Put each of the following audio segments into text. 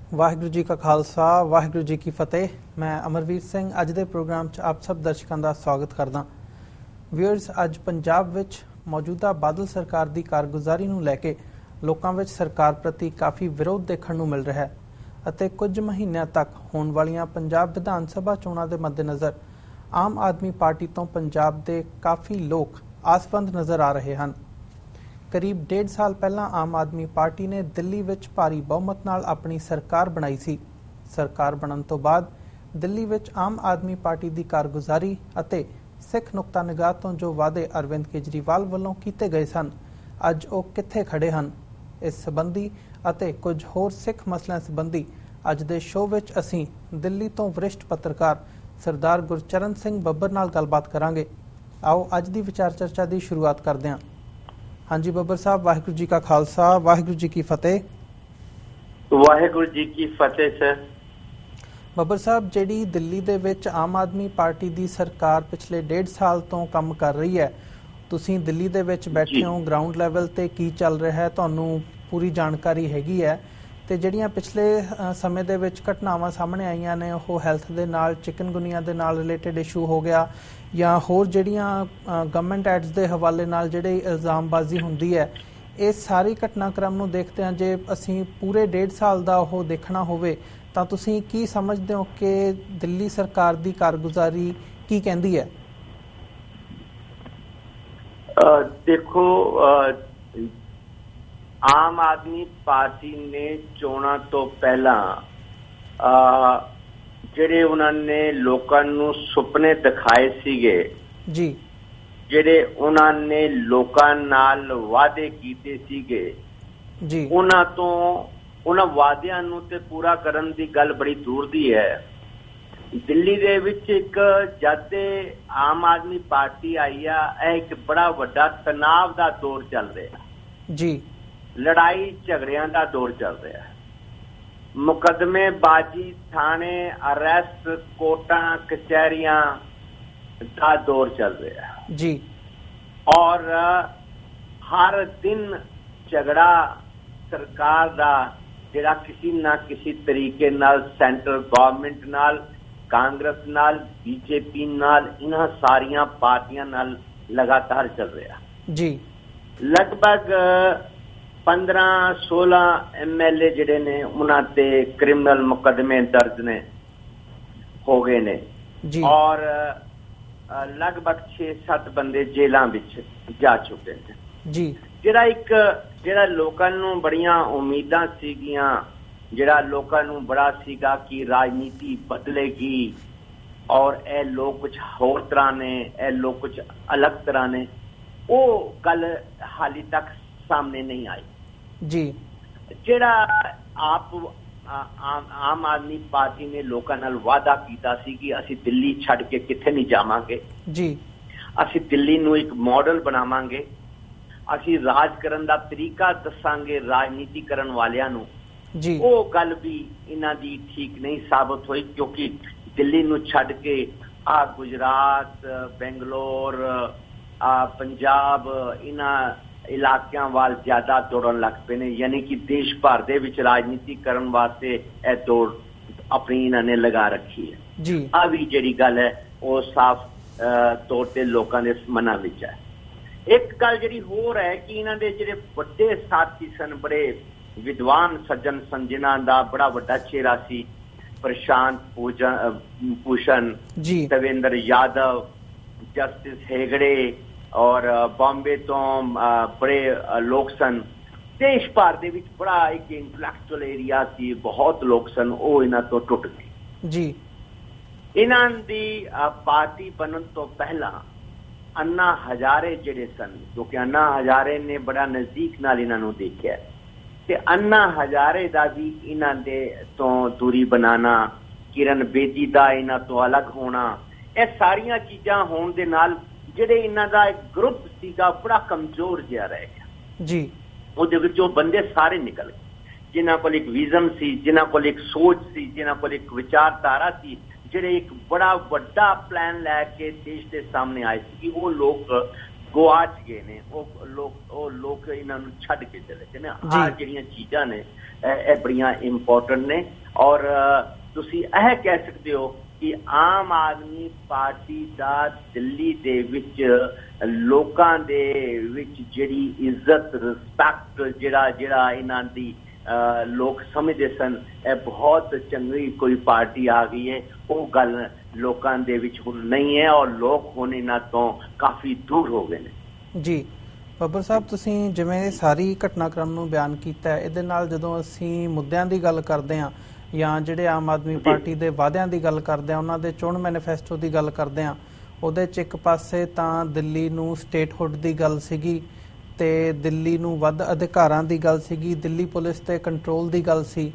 ਵਾਹਿਗੁਰੂ जी का खालसा वाहिगुरू जी की फतेह। मैं अमरवीर सिंह अज दे प्रोग्राम च आप सब दर्शकों का स्वागत करदा। व्यूअर्स, अज पंजाब विच मौजूदा बादल सरकार की कारगुजारी नूं लैके लोकां विच सरकार प्रति काफ़ी विरोध देखण नूं मिल रहा है अते कुछ महीनों तक होण वालियां पंजाब विधान सभा चोणां दे मद्देनज़र आम आदमी पार्टी तो पंजाब दे काफ़ी लोग आसवंद नज़र आ रहे हैं। करीब 1.5 साल पहला आम आदमी पार्टी ने दिल्ली विच भारी बहुमत नाल अपनी सरकार बनाई सी। सरकार बनन तो बाद दिल्ली विच आम आदमी पार्टी की कारगुजारी अते सिख नुक्ता निगाह तो जो वादे अरविंद केजरीवाल वालों कीते गए सन, अज वो कित्थे खड़े हैं। इस संबंधी अते कुछ होर सिख मसलिਆਂ संबंधी अज दे शो विच असीं दिल्ली तो वरिष्ठ पत्रकार सरदार गुरचरण सिंह ਬੱਬਰ नाल गलबात करांगे। आओ अज की विचार चर्चा की शुरुआत करते हैं। हाँ जी ਬੱਬਰ साहब, वाहिगुरू जी का खालसा वाहिगुरू जी की फतेह। वाहिगुरू जी की फतेह सर। ਬੱਬਰ साहब, ਜਿਹੜੀ ਦਿੱਲੀ ਦੇ ਵਿੱਚ ਆਮ ਆਦਮੀ ਪਾਰਟੀ ਦੀ ਸਰਕਾਰ ਪਿਛਲੇ 1.5 ਸਾਲ ਤੋਂ ਕੰਮ ਕਰ ਰਹੀ ਹੈ, ਤੁਸੀਂ ਦਿੱਲੀ ਦੇ ਵਿੱਚ ਬੈਠੇ ਹੋ, ਗਰਾਊਂਡ ਲੈਵਲ ਤੇ ਕੀ ਚੱਲ ਰਿਹਾ ਹੈ ਤੁਹਾਨੂੰ ਪੂਰੀ ਜਾਣਕਾਰੀ ਹੈਗੀ ਹੈ। ਤੇ ਜਿਹੜੀਆਂ ਪਿਛਲੇ ਸਮੇਂ ਦੇ ਵਿੱਚ ਘਟਨਾਵਾਂ ਸਾਹਮਣੇ ਆਈਆਂ ਨੇ ਉਹ ਹੈਲਥ ਦੇ ਨਾਲ, ਚਿਕਨਗੁਨੀਆ ਦੇ ਨਾਲ ਰਿਲੇਟਡ ਇਸ਼ੂ ਹੋ ਗਿਆ ਜਾਂ ਹੋਰ ਜਿਹੜੀਆਂ ਗਵਰਨਮੈਂਟ ਐਡਸ ਦੇ ਹਵਾਲੇ ਨਾਲ ਜਿਹੜੀ ਇਲਜ਼ਾਮਬਾਜ਼ੀ ਹੁੰਦੀ ਹੈ, ਇਹ ਸਾਰੀ ਘਟਨਾਕ੍ਰਮ ਨੂੰ ਦੇਖਦੇ ਹਾਂ ਜੇ ਅਸੀਂ ਪੂਰੇ 1.5 ਸਾਲ ਦਾ ਉਹ ਦੇਖਣਾ ਹੋਵੇ ਤਾਂ ਤੁਸੀਂ ਕੀ ਸਮਝਦੇ ਹੋ ਕਿ ਦਿੱਲੀ ਸਰਕਾਰ ਦੀ ਕਾਰਗੁਜ਼ਾਰੀ ਕੀ ਕਹਿੰਦੀ ਹੈ? देखो, आम आदमी पार्टी ने चोणां तो पहला ਜਿਹੜੇ ਉਹਨਾਂ ਨੇ ਲੋਕਾਂ ਨੂੰ ਸੁਪਨੇ ਦਿਖਾਏ ਸੀਗੇ ਜੀ, ਜਿਹੜੇ ਉਹਨਾਂ ਨੇ ਲੋਕਾਂ ਨਾਲ ਵਾਅਦੇ ਕੀਤੇ ਸੀਗੇ ਜੀ, ਉਹਨਾਂ ਵਾਅਦਿਆਂ ਨੂੰ ਤੇ ਪੂਰਾ ਕਰਨ ਦੀ ਗੱਲ ਬੜੀ ਦੂਰ ਦੀ ਹੈ। ਦਿੱਲੀ ਦੇ ਵਿੱਚ ਇੱਕ ਜਦ ਦੇ ਆਮ ਆਦਮੀ ਪਾਰਟੀ ਆਈ ਆ, ਇਹ ਇੱਕ ਬੜਾ ਵੱਡਾ ਤਣਾਅ ਦਾ ਦੌਰ ਚੱਲ ਰਿਹਾ ਜੀ, ਲੜਾਈ ਝਗੜਿਆਂ ਦਾ ਦੌਰ ਚੱਲ ਰਿਹਾ, ਮੁਕੱਦਮੇਬਾਜ਼ੀ, ਥਾਣੇ, ਅਰੈਸਟ, ਕੋਰਟਾਂ, ਕਚਹਿਰੀਆਂ ਦਾ ਦੌਰ ਚੱਲ ਰਿਹਾ ਜੀ। ਔਰ ਹਰ ਦਿਨ ਝਗੜਾ ਸਰਕਾਰ ਦਾ ਜਿਹੜਾ ਕਿਸੇ ਨਾ ਕਿਸੇ ਤਰੀਕੇ ਨਾਲ ਸੈਂਟਰਲ ਗਵਰਨਮੈਂਟ ਨਾਲ, ਕਾਂਗਰਸ ਨਾਲ, ਬੀਜੇਪੀ ਨਾਲ, ਇਹਨਾਂ ਸਾਰੀਆਂ ਪਾਰਟੀਆਂ ਨਾਲ ਲਗਾਤਾਰ ਚੱਲ ਰਿਹਾ ਜੀ। ਲਗਭਗ 15-16 MLA ਜਿਹੜੇ ਨੇ ਉਹਨਾਂ ਤੇ ਕ੍ਰਿਮੀਨਲ ਮੁਕੱਦਮੇ ਦਰਜ ਨੇ ਹੋ ਗਏ ਨੇ ਔਰ ਲਗਭਗ 6-7 ਬੰਦੇ ਜੇਲਾਂ ਵਿੱਚ ਜਾ ਚੁੱਕੇ ਨੇ ਜੀ। ਜਿਹੜਾ ਲੋਕਾਂ ਨੂੰ ਬੜੀਆਂ ਉਮੀਦਾਂ ਸੀਗੀਆਂ, ਜਿਹੜਾ ਲੋਕਾਂ ਨੂੰ ਬੜਾ ਸੀਗਾ ਕਿ ਰਾਜਨੀਤੀ ਬਦਲੇਗੀ ਔਰ ਇਹ ਲੋਕ ਕੁਝ ਹੋਰ ਤਰ੍ਹਾਂ ਨੇ, ਇਹ ਲੋਕ ਕੁਝ ਅਲੱਗ ਤਰ੍ਹਾਂ ਨੇ, ਉਹ ਗੱਲ ਹਾਲੇ ਤੱਕ ਸਾਹਮਣੇ ਨਹੀਂ ਆਈ ਜੀ। ਜਿਹੜਾ ਆਮ ਆਦਮੀ ਪਾਰਟੀ ਨੇ ਲੋਕਾਂ ਨਾਲ ਵਾਅਦਾ ਕੀਤਾ ਸੀ ਕਿ ਅਸੀਂ ਦਿੱਲੀ ਛੱਡ ਕੇ ਕਿੱਥੇ ਨਹੀਂ ਜਾਵਾਂਗੇ ਜੀ, ਅਸੀਂ ਦਿੱਲੀ ਨੂੰ ਇੱਕ ਮਾਡਲ ਬਣਾਵਾਂਗੇ, ਅਸੀਂ ਰਾਜ ਕਰਨ ਦਾ ਤਰੀਕਾ ਦੱਸਾਂਗੇ ਰਾਜਨੀਤੀ ਕਰਨ ਵਾਲਿਆਂ ਨੂੰ ਜੀ, ਉਹ ਗੱਲ ਵੀ ਇਹਨਾਂ ਦੀ ਠੀਕ ਨਹੀਂ ਸਾਬਤ ਹੋਈ ਕਿਉਂਕਿ ਦਿੱਲੀ ਨੂੰ ਛੱਡ ਕੇ ਗੁਜਰਾਤ, ਬੈਂਗਲੋਰ, ਪੰਜਾਬ, ਇਹਨਾਂ ਇਲਾਕਿਆਂ ਵੱਲ ਜ਼ਿਆਦਾ ਦੌੜਨ ਲੱਗ ਪਏ ਨੇ। ਯਾਨੀ ਕਿ ਦੇਸ਼ ਭਰ ਦੇ ਵਿੱਚ ਰਾਜਨੀਤੀ ਕਰਨ ਵਾਸਤੇ ਇਹ ਦੌੜ ਆਪਣੀ ਇਹਨਾਂ ਨੇ ਲਗਾ ਰੱਖੀ ਹੈ ਜੀ। ਆ ਵੀ ਜਿਹੜੀ ਗੱਲ ਹੈ ਉਹ ਸਾਫ਼ ਤੌਰ ਤੇ ਲੋਕਾਂ ਦੇ ਮਨਾਂ ਵਿੱਚ ਹੈ। ਇੱਕ ਗੱਲ ਜਿਹੜੀ ਹੋਰ ਹੈ ਕਿ ਇਹਨਾਂ ਦੇ ਜਿਹੜੇ ਵੱਡੇ ਸਾਥੀ ਸਨ, ਬੜੇ ਵਿਦਵਾਨ ਸੱਜਣ ਸਨ, ਜਿਨ੍ਹਾਂ ਦਾ ਬੜਾ ਵੱਡਾ ਚਿਹਰਾ ਸੀ, ਪ੍ਰਸ਼ਾਂਤ ਭੂਸ਼ਣ, ਦੇਵੇਂਦਰ ਯਾਦਵ, ਜਸਟਿਸ ਹੈਗੜੇ ਔਰ ਬੰਬੇ ਤੋਂ ਬੜੇ ਲੋਕ ਸਨ। ਦੇਸ਼ ਭਰ ਦੇ ਵਿੱਚ ਬੜਾ ਇੱਕ ਇੰਟਲੈਕਚੁਅਲ ਏਰੀਆ ਸੀ, ਬਹੁਤ ਲੋਕ ਸਨ, ਉਹ ਇਹਨਾਂ ਤੋਂ ਟੁੱਟ ਗਏ ਜੀ। ਇਹਨਾਂ ਦੀ ਪਾਰਟੀ ਬਣਨ ਤੋਂ ਪਹਿਲਾਂ ਅੰਨਾ ਹਜ਼ਾਰੇ ਜਿਹੜੇ ਸਨ, ਕਿਉਂਕਿ ਅੰਨਾ ਹਜ਼ਾਰੇ ਨੇ ਬੜਾ ਨਜ਼ਦੀਕ ਨਾਲ ਇਹਨਾਂ ਨੂੰ ਦੇਖਿਆ ਤੇ ਅੰਨਾ ਹਜ਼ਾਰੇ ਦਾ ਵੀ ਇਹਨਾਂ ਦੇ ਤੋਂ ਦੂਰੀ ਬਣਾਉਣਾ, ਕਿਰਨ ਬੇਦੀ ਦਾ ਇਹਨਾਂ ਤੋਂ ਅਲੱਗ ਹੋਣਾ, ਇਹ ਸਾਰੀਆਂ ਚੀਜ਼ਾਂ ਹੋਣ ਦੇ ਨਾਲ ਜਿਹੜੇ ਇਹਨਾਂ ਦਾ ਇੱਕ ਗਰੁੱਪ ਸੀਗਾ ਬੜਾ ਕਮਜ਼ੋਰ ਜਿਹਾ ਰਹਿ ਗਿਆ ਜੀ। ਉਹਦੇ ਵਿੱਚੋਂ ਬੰਦੇ ਸਾਰੇ ਨਿਕਲ ਗਏ ਜਿਨ੍ਹਾਂ ਕੋਲ ਇੱਕ ਵਿਜ਼ਨ ਸੀ, ਜਿਨ੍ਹਾਂ ਕੋਲ ਇੱਕ ਸੋਚ ਸੀ, ਜਿਨ੍ਹਾਂ ਕੋਲ ਇੱਕ ਵਿਚਾਰਧਾਰਾ ਸੀ, ਜਿਹੜੇ ਇੱਕ ਬੜਾ ਵੱਡਾ ਪਲਾਨ ਲੈ ਕੇ ਦੇਸ਼ ਦੇ ਸਾਹਮਣੇ ਆਏ ਸੀ ਕਿ ਉਹ ਲੋਕ ਗੁਆਚ ਗਏ ਨੇ, ਉਹ ਲੋਕ ਇਹਨਾਂ ਨੂੰ ਛੱਡ ਕੇ ਚਲੇ ਗਏ ਨੇ। ਆਹ ਜਿਹੜੀਆਂ ਚੀਜ਼ਾਂ ਨੇ ਇਹ ਬੜੀਆਂ ਇੰਪੋਰਟੈਂਟ ਨੇ। ਔਰ ਤੁਸੀਂ ਇਹ ਕਹਿ ਸਕਦੇ ਹੋ ਕਿ ਆਮ ਆਦਮੀ ਪਾਰਟੀ ਦਾ ਦਿੱਲੀ ਦੇ ਵਿੱਚ ਲੋਕਾਂ ਦੇ ਵਿੱਚ ਜਿਹੜੀ ਇੱਜ਼ਤ ਰਿਸਪੈਕਟ ਜਿਹੜਾ ਇਹਨਾਂ ਦੀ ਲੋਕ ਸਮਝਦੇ ਸਨ, ਇਹ ਬਹੁਤ ਚੰਗੀ ਕੋਈ ਪਾਰਟੀ ਆ ਗਈ ਹੈ, ਉਹ ਗੱਲ ਲੋਕਾਂ ਦੇ ਵਿੱਚ ਹੁਣ ਨਹੀਂ ਹੈ ਔਰ ਲੋਕ ਹੁਣ ਇਹਨਾਂ ਤੋਂ ਕਾਫੀ ਦੂਰ ਹੋ ਗਏ ਨੇ। ਜੀ ਬੱਬਰ ਸਾਹਿਬ, ਤੁਸੀਂ ਜਿਵੇਂ ਸਾਰੀ ਘਟਨਾਕ੍ਰਮ ਨੂੰ ਬਿਆਨ ਕੀਤਾ ਹੈ, ਇਹਦੇ ਨਾਲ ਜਦੋਂ ਅਸੀਂ ਮੁੱਦਿਆਂ ਦੀ ਗੱਲ ਕਰਦੇ ਹਾਂ ਜਾਂ ਜਿਹੜੇ ਆਮ ਆਦਮੀ ਪਾਰਟੀ ਦੇ ਵਾਅਦਿਆਂ ਦੀ ਗੱਲ ਕਰਦੇ ਹਾਂ, ਉਹਨਾਂ ਦੇ ਚੋਣ ਮੈਨੀਫੈਸਟੋ ਦੀ ਗੱਲ ਕਰਦੇ ਹਾਂ, ਉਹਦੇ 'ਚ ਇੱਕ ਪਾਸੇ ਤਾਂ ਦਿੱਲੀ ਨੂੰ ਸਟੇਟਹੁੱਡ ਦੀ ਗੱਲ ਸੀਗੀ ਤੇ ਦਿੱਲੀ ਨੂੰ ਵੱਧ ਅਧਿਕਾਰਾਂ ਦੀ ਗੱਲ ਸੀਗੀ, ਦਿੱਲੀ ਪੁਲਿਸ ਤੇ ਕੰਟਰੋਲ ਦੀ ਗੱਲ ਸੀ,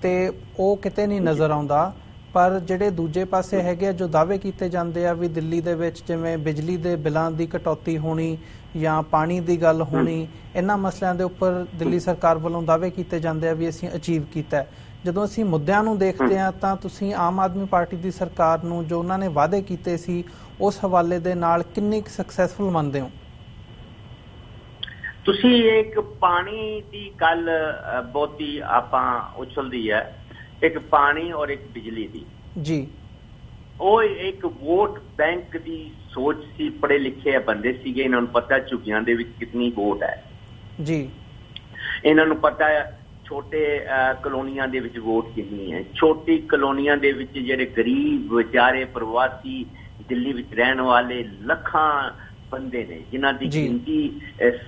ਤੇ ਉਹ ਕਿਤੇ ਨਹੀਂ ਨਜ਼ਰ ਆਉਂਦਾ। ਪਰ ਜਿਹੜੇ ਦੂਜੇ ਪਾਸੇ ਹੈਗੇ ਜੋ ਦਾਅਵੇ ਕੀਤੇ ਜਾਂਦੇ ਆ ਵੀ ਦਿੱਲੀ ਦੇ ਵਿੱਚ ਜਿਵੇਂ ਬਿਜਲੀ ਦੇ ਬਿੱਲਾਂ ਦੀ ਕਟੌਤੀ ਹੋਣੀ ਜਾਂ ਪਾਣੀ ਦੀ ਗੱਲ ਹੋਣੀ, ਇਹਨਾਂ ਮਸਲਿਆਂ ਦੇ ਉੱਪਰ ਦਿੱਲੀ ਸਰਕਾਰ ਵੱਲੋਂ ਦਾਅਵੇ ਕੀਤੇ ਜਾਂਦੇ ਆ ਵੀ ਅਸੀਂ ਅਚੀਵ ਕੀਤਾ। ਜਦੋਂ ਅਸੀਂ ਮੁੱਦਿਆਂ ਨੂੰ ਦੇਖਦੇ ਹਾਂ ਤਾਂ ਤੁਸੀਂ ਆਮ ਆਦਮੀ ਪਾਰਟੀ ਦੀ ਸਰਕਾਰ ਨੂੰ ਜੋ ਉਹਨਾਂ ਨੇ ਵਾਅਦੇ ਕੀਤੇ ਸੀ ਉਸ ਹਵਾਲੇ ਦੇ ਨਾਲ ਕਿੰਨੀ ਸਕਸੈਸਫੁਲ ਮੰਨਦੇ ਹੋ? ਤੁਸੀਂ ਇੱਕ ਪਾਣੀ ਦੀ ਗੱਲ ਬਹੁਤੀ ਆਪਾਂ ਉਛਲਦੀ ਹੈ, ਇੱਕ ਪਾਣੀ ਔਰ ਇੱਕ ਬਿਜਲੀ ਦੀ। ਜੀ, ਉਹ ਇੱਕ ਵੋਟ ਬੈਂਕ ਦੀ ਸੋਚ ਸੀ। ਪੜ੍ਹੇ ਲਿਖੇ ਬੰਦੇ ਸੀਗੇ, ਇਹਨਾਂ ਨੂੰ ਪਤਾ ਝੁੱਗੀਆਂ ਦੇ ਵਿੱਚ ਕਿੰਨੀ ਵੋਟ ਹੈ ਜੀ, ਇਹਨਾਂ ਨੂੰ ਪਤਾ ਹੈ ਛੋਟੇ ਕਲੋਨੀਆਂ ਦੇ ਵਿੱਚ ਵੋਟ ਕਿੰਨੀ ਹੈ। ਛੋਟੀ ਕਲੋਨੀਆਂ ਦੇ ਵਿੱਚ ਜਿਹੜੇ ਗਰੀਬ ਵਿਚਾਰੇ ਪ੍ਰਵਾਸੀ ਦਿੱਲੀ ਵਿੱਚ ਰਹਿਣ ਵਾਲੇ ਲੱਖਾਂ ਬੰਦੇ ਨੇ, ਜਿਨ੍ਹਾਂ ਦੀ ਗਿਣਤੀ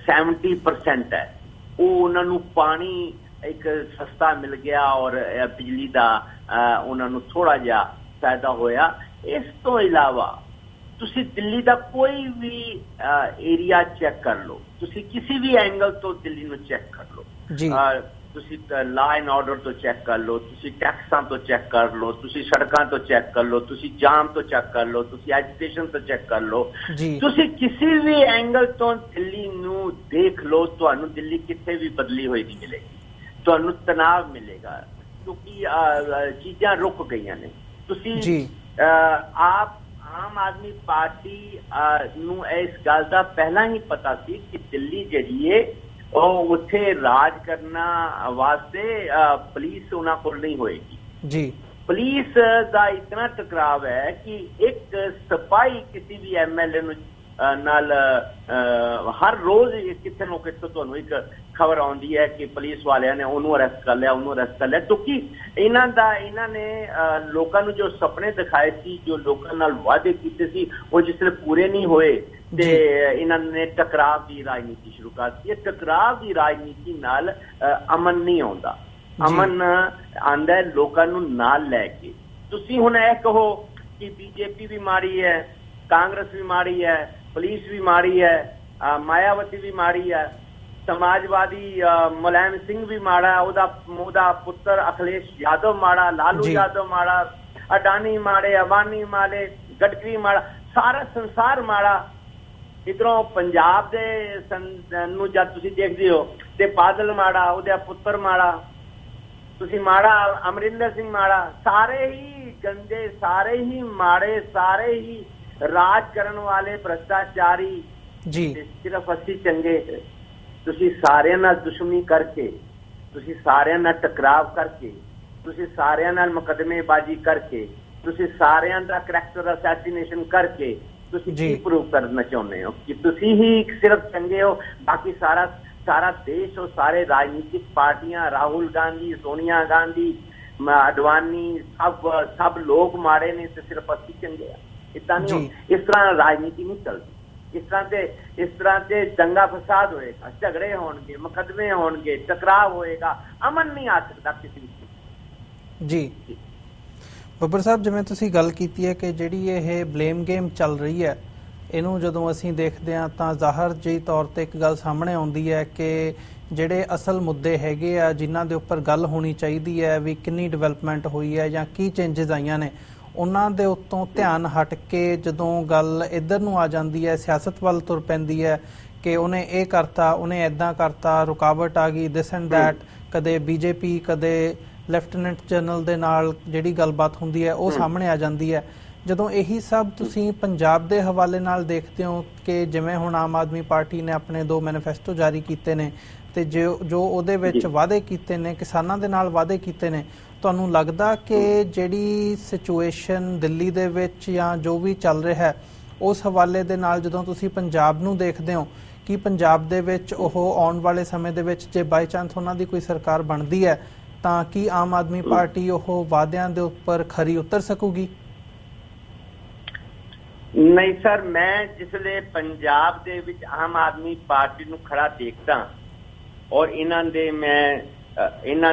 70% ਹੈ, ਉਹ ਉਹਨਾਂ ਨੂੰ ਪਾਣੀ ਇੱਕ ਸਸਤਾ ਮਿਲ ਗਿਆ ਔਰ ਬਿਜਲੀ ਦਾ ਉਹਨਾਂ ਨੂੰ ਥੋੜਾ ਜਿਹਾ ਫਾਇਦਾ ਹੋਇਆ। ਇਸ ਤੋਂ ਇਲਾਵਾ ਤੁਸੀਂ ਦਿੱਲੀ ਦਾ ਕੋਈ ਵੀ ਏਰੀਆ ਚੈੱਕ ਕਰ ਲਓ, ਤੁਸੀਂ ਕਿਸੇ ਵੀ ਐਂਗਲ ਤੋਂ ਦਿੱਲੀ ਨੂੰ ਚੈੱਕ ਕਰ ਲਓ। ਤੁਸੀਂ ਲਾ ਐਂਡ ਆਰਡਰ ਤੋਂ ਚੈੱਕ ਕਰ ਲਓ, ਤੁਸੀਂ ਟੈਕਸਾਂ ਤੋਂ ਚੈੱਕ ਕਰ ਲਓ, ਤੁਸੀਂ ਸੜਕਾਂ ਤੋਂ ਚੈੱਕ ਕਰ ਲਓ, ਤੁਸੀਂ ਜਾਮ ਤੋਂ ਚੈੱਕ ਕਰ ਲਓ, ਤੁਸੀਂ ਐਜੂਕੇਸ਼ਨ ਤੋਂ ਚੈੱਕ ਕਰ ਲਓ, ਤੁਸੀਂ ਕਿਸੇ ਵੀ ਐਂਗਲ ਤੋਂ ਦਿੱਲੀ ਨੂੰ ਦੇਖ ਲਓ, ਤੁਹਾਨੂੰ ਦਿੱਲੀ ਕਿਤੇ ਵੀ ਬਦਲੀ ਹੋਈ ਨਹੀਂ ਮਿਲੇਗੀ। ਤੁਹਾਨੂੰ ਤਣਾਅ ਮਿਲੇਗਾ ਕਿਉਂਕਿ ਚੀਜ਼ਾਂ ਰੁਕ ਗਈਆਂ ਨੇ। ਤੁਸੀਂ ਆਮ ਆਦਮੀ ਪਾਰਟੀ ਨੂੰ ਇਸ ਗੱਲ ਦਾ ਪਹਿਲਾਂ ਹੀ ਪਤਾ ਸੀ ਕਿ ਦਿੱਲੀ ਜਿਹੜੀ ਹੈ ਉਹ ਉੱਥੇ ਰਾਜ ਕਰਨਾ ਵਾਸਤੇ ਪੁਲਿਸ ਉਹਨਾਂ ਕੋਲ ਨਹੀਂ ਹੋਏਗੀ ਜੀ। ਪੁਲਿਸ ਦਾ ਇਤਨਾ ਟਕਰਾਵ ਹੈ ਕਿ ਇੱਕ ਸਿਪਾਹੀ ਕਿਸੇ ਵੀ ਐਮਐਲਏ ਨੂੰ ਨਾਲ ਹਰ ਰੋਜ਼ ਕਿਤੇ ਨਾ ਕਿਤੇ ਤੁਹਾਨੂੰ ਇੱਕ ਖਬਰ ਆਉਂਦੀ ਹੈ ਕਿ ਪੁਲਿਸ ਵਾਲਿਆਂ ਨੇ ਉਹਨੂੰ ਅਰੈਸਟ ਕਰ ਲਿਆ, ਉਹਨੂੰ ਅਰੈਸਟ ਕਰ ਲਿਆ, ਕਿਉਂਕਿ ਇਹਨਾਂ ਨੇ ਲੋਕਾਂ ਨੂੰ ਜੋ ਸੁਪਨੇ ਦਿਖਾਏ ਸੀ, ਜੋ ਲੋਕਾਂ ਨਾਲ ਵਾਅਦੇ ਕੀਤੇ ਸੀ, ਉਹ ਜਿਸ ਵੇਲੇ ਪੂਰੇ ਨਹੀਂ ਹੋਏ ਤੇ ਇਹਨਾਂ ਨੇ ਟਕਰਾਵ ਦੀ ਰਾਜਨੀਤੀ ਸ਼ੁਰੂ ਕਰ ਦਿੱਤੀ। ਇਹ ਟਕਰਾਵ ਦੀ ਰਾਜਨੀਤੀ ਨਾਲ ਅਮਨ ਨਹੀਂ ਆਉਂਦਾ, ਅਮਨ ਆਉਂਦਾ ਲੋਕਾਂ ਨੂੰ ਨਾਲ ਲੈ ਕੇ। ਤੁਸੀਂ ਹੁਣ ਇਹ ਕਹੋ ਕਿ ਬੀਜੇਪੀ ਵੀ ਮਾੜੀ ਹੈ, ਕਾਂਗਰਸ ਵੀ ਮਾੜੀ ਹੈ, ਪੁਲਿਸ ਵੀ ਮਾੜੀ ਹੈ, ਮਾਇਆਵਤੀ ਵੀ ਮਾੜੀ ਹੈ, ਸਮਾਜਵਾਦੀ ਮੁਲਾਇਮ ਸਿੰਘ ਵੀ ਮਾੜਾ, ਉਹਦਾ ਪੁੱਤਰ ਅਖਿਲੇਸ਼ ਯਾਦਵ ਮਾੜਾ, ਲਾਲੂ ਯਾਦਵ ਮਾੜਾ, ਅਡਾਨੀ ਮਾੜੇ, ਅੰਬਾਨੀ ਮਾੜੇ, ਗਡਕਰੀ ਮਾੜਾ, ਸਾਰਾ ਸੰਸਾਰ ਮਾੜਾ। ਇੱਧਰੋਂ ਪੰਜਾਬ ਦੇ ਨੂੰ ਜਦ ਤੁਸੀਂ ਦੇਖਦੇ ਹੋ ਤੇ ਬਾਦਲ ਮਾੜਾ, ਉਹਦਾ ਪੁੱਤਰ ਮਾੜਾ, ਤੁਸੀਂ ਮਾੜਾ ਅਮਰਿੰਦਰ ਸਿੰਘ ਮਾੜਾ, ਸਾਰੇ ਹੀ ਗੰਦੇ, ਸਾਰੇ ਹੀ ਮਾੜੇ, ਸਾਰੇ ਹੀ ਰਾਜ ਕਰਨ ਵਾਲੇ ਭ੍ਰਿਸ਼ਟਾਚਾਰੀ ਜੀ। ਸਿਰਫ ਅਸੀਂ ਚੰਗੇ। ਤੁਸੀਂ ਸਾਰਿਆਂ ਨਾਲ ਦੁਸ਼ਮਣੀ ਕਰਕੇ, ਤੁਸੀਂ ਸਾਰਿਆਂ ਨਾਲ ਟਕਰਾਵ ਕਰਕੇ, ਤੁਸੀਂ ਸਾਰਿਆਂ ਨਾਲ ਮੁਕੱਦਮੇਬਾਜ਼ੀ ਕਰਕੇ, ਤੁਸੀਂ ਸਾਰਿਆਂ ਦਾ ਕਰੈਕਟਰ ਅਸੈਸੀਨੇਸ਼ਨ ਕਰਕੇ ਤੁਸੀਂ ਕੀ ਪ੍ਰੂਵ ਕਰਨਾ ਚਾਹੁੰਦੇ ਹੋ ਕਿ ਤੁਸੀਂ ਹੀ ਸਿਰਫ ਚੰਗੇ ਹੋ, ਬਾਕੀ ਸਾਰਾ ਦੇਸ਼ ਔਰ ਸਾਰੇ ਰਾਜਨੀਤਿਕ ਪਾਰਟੀਆਂ, ਰਾਹੁਲ ਗਾਂਧੀ, ਸੋਨੀਆ ਗਾਂਧੀ, ਅਡਵਾਨੀ, ਸਭ ਲੋਕ ਮਾੜੇ ਨੇ ਤੇ ਸਿਰਫ ਅਸੀਂ ਚੰਗੇ ਆ? ਇਦਾਂ ਨਹੀਂ, ਇਸ ਤਰ੍ਹਾਂ ਰਾਜਨੀਤੀ ਨਹੀਂ ਚੱਲਦੀ। ਇਸ ਤਰ੍ਹਾਂ ਤੇ ਦੰਗਾ ਫਸਾਦ ਹੋਏਗਾ, ਝਗੜੇ ਹੋਣਗੇ, ਮੁਕੱਦਮੇ ਹੋਣਗੇ, ਟਕਰਾਵ ਹੋਏਗਾ, ਅਮਨ ਨਹੀਂ ਆ ਸਕਦਾ ਕਿਸੇ ਵੀ। ਜੀ ਬੱਬਰ ਸਾਹਿਬ, ਜਿਵੇਂ ਤੁਸੀਂ ਗੱਲ ਕੀਤੀ ਹੈ ਕਿ ਜਿਹੜੀ ਇਹ ਬਲੇਮ ਗੇਮ ਚੱਲ ਰਹੀ ਹੈ, ਇਹਨੂੰ ਜਦੋਂ ਅਸੀਂ ਦੇਖਦੇ ਹਾਂ ਤਾਂ ਜ਼ਾਹਰ ਜਿਹੀ ਤੌਰ ਤੇ ਇੱਕ ਗੱਲ ਸਾਹਮਣੇ ਆਉਂਦੀ ਹੈ ਕਿ ਜਿਹੜੇ ਅਸਲ ਮੁੱਦੇ ਹੈਗੇ ਆ ਜਿਨ੍ਹਾਂ ਦੇ ਉੱਪਰ ਗੱਲ ਹੋਣੀ ਚਾਹੀਦੀ ਹੈ ਵੀ ਕਿੰਨੀ ਡਿਵੈਲਪਮੈਂਟ ਹੋਈ ਹੈ ਜਾਂ ਕੀ ਚੇਂਜਸ ਆਈਆਂ ਨੇ, ਉਹਨਾਂ ਦੇ ਉੱਤੋਂ ਧਿਆਨ ਹਟ ਕੇ ਜਦੋਂ ਗੱਲ ਇੱਧਰ ਨੂੰ ਆ ਜਾਂਦੀ ਹੈ, ਸਿਆਸਤ ਵੱਲ ਤੁਰ ਪੈਂਦੀ ਹੈ ਕਿ ਉਹਨੇ ਇਹ ਕਰਤਾ, ਉਹਨੇ ਇੱਦਾਂ ਕਰਤਾ, ਰੁਕਾਵਟ ਆ ਗਈ, ਦਿਸ ਐਂਡ ਦੈਟ, ਕਦੇ ਬੀਜੇਪੀ, ਕਦੇ ਲੈਫਟੀਨੈਂਟ ਜਨਰਲ ਦੇ ਨਾਲ ਜਿਹੜੀ ਗੱਲਬਾਤ ਹੁੰਦੀ ਹੈ ਉਹ ਸਾਹਮਣੇ ਆ ਜਾਂਦੀ ਹੈ। ਜਦੋਂ ਇਹੀ ਸਭ ਤੁਸੀਂ ਪੰਜਾਬ ਦੇ ਹਵਾਲੇ ਨਾਲ ਦੇਖਦੇ ਹੋ ਕਿ ਜਿਵੇਂ ਹੁਣ ਆਮ ਆਦਮੀ ਪਾਰਟੀ ਨੇ ਆਪਣੇ 2 ਮੈਨੀਫੈਸਟੋ ਜਾਰੀ ਕੀਤੇ ਨੇ ਤੇ ਜੋ ਉਹਦੇ ਵਿੱਚ ਵਾਅਦੇ ਕੀਤੇ ਨੇ, ਕਿਸਾਨਾਂ ਦੇ ਨਾਲ ਵਾਅਦੇ ਕੀਤੇ ਨੇ, ਤੁਹਾਨੂੰ ਲੱਗਦਾ ਕਿ ਜਿਹੜੀ ਸਿਚੁਏਸ਼ਨ ਦਿੱਲੀ ਦੇ ਵਿੱਚ ਜਾਂ ਜੋ ਵੀ ਚੱਲ ਰਿਹਾ ਹੈ ਉਸ ਹਵਾਲੇ ਦੇ ਨਾਲ ਜਦੋਂ ਤੁਸੀਂ ਪੰਜਾਬ ਨੂੰ ਦੇਖਦੇ ਹੋ ਕਿ ਪੰਜਾਬ ਦੇ ਵਿੱਚ ਉਹ ਆਉਣ ਵਾਲੇ ਸਮੇਂ ਦੇ ਵਿੱਚ ਜੇ ਬਾਈ ਚਾਂਸ ਉਹਨਾਂ ਦੀ ਕੋਈ ਸਰਕਾਰ ਬਣਦੀ ਹੈ ਤਾਂ ਕੀ ਆਮ ਆਦਮੀ ਪਾਰਟੀ ਉਹ ਵਾਅਦਿਆਂ ਦੇ ਉੱਪਰ ਖਰੀ ਉਤਰ ਸਕੂਗੀ? ਨਹੀਂ ਸਰ, ਮੈਂ ਜਿਸਲੇ ਪੰਜਾਬ ਦੇ ਵਿੱਚ ਆਮ ਆਦਮੀ ਪਾਰਟੀ ਨੂੰ ਖੜਾ ਦੇਖਦਾ ਔਰ ਇਹਨਾਂ